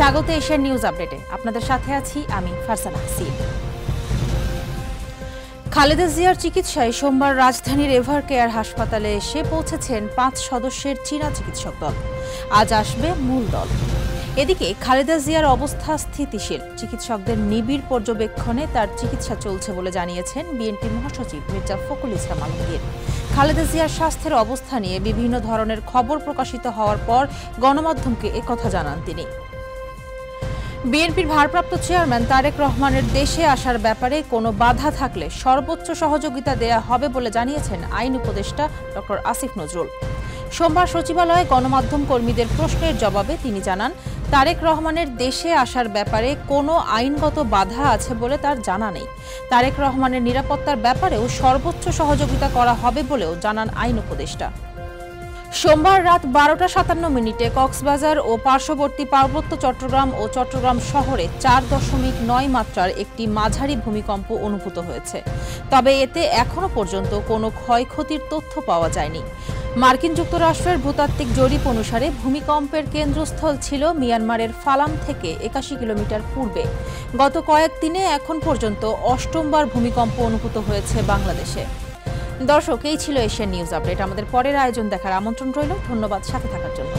স্বাগত Asian news আপডেটে। আপনাদের সাথে আছি আমি ফারজানা হাসিন। খালেদা জিয়ার চিকিৎসায় সোমবার রাজধানীর এভার কেয়ার হাসপাতালে এসে পৌঁছেছেন 5 সদস্যের চীনা চিকিৎসক দল। আজ আসবে মূল দল। এদিকে খালেদা জিয়ার অবস্থা স্থিতিশীল, চিকিৎসকদের নিবিড় পর্যবেক্ষণে তার চিকিৎসা চলছে বলে জানিয়েছেন বিএনপি মহাসচিব মির্জা ফখরুল ইসলাম আলমগীর। খালেদা জিয়ার স্বাস্থ্যের অবস্থা নিয়ে বিভিন্ন ধরনের খবর প্রকাশিত হওয়ার পর গণমাধ্যমকে একথা জানান তিনি। বিএনপির ভারপ্রাপ্ত চেয়ারম্যান তারেক রহমানের দেশে আসার ব্যাপারে কোনো বাধা থাকলে সর্বোচ্চ সহযোগিতা দেয়া হবে বলে জানিয়েছেন আইন উপদেষ্টা ডক্টর আসিফ নজরুল। সোমবার সচিবালয়ে গণমাধ্যম কর্মীদের প্রশ্নের জবাবে তিনি জানান, তারেক রহমানের দেশে আসার ব্যাপারে কোনো আইনগত বাধা আছে বলে তার জানা নেই। তারেক রহমানের নিরাপত্তার ব্যাপারেও সর্বোচ্চ সহযোগিতা করা হবে বলেও জানান আইন উপদেষ্টা। সোমবার রাত 12টা 57 কক্সবাজার ও পার্শ্ববর্তী পার্বত্য চট্টগ্রাম ও চট্টগ্রাম শহরে 4.9 মাত্রার একটি মাঝারি ভূমিকম্প অনুভূত হয়েছে। তবে এতে এখনো পর্যন্ত কোনো ক্ষয়ক্ষতির তথ্য পাওয়া যায়নি। মার্কিন যুক্তরাষ্ট্রের ভূতাত্ত্বিক জরিপ অনুসারে ভূমিকম্পের কেন্দ্রস্থল ছিল মিয়ানমারের ফালাম থেকে 81 কিলোমিটার পূর্বে। গত কয়েকদিনে এখন পর্যন্ত 8বার ভূমিকম্প অনুভূত হয়েছে বাংলাদেশে। দর্শক, এই ছিল এশিয়ান নিউজ আপডেট। আমাদের পরের আয়োজন দেখার আমন্ত্রণ রইল। ধন্যবাদ সাথে থাকার জন্য।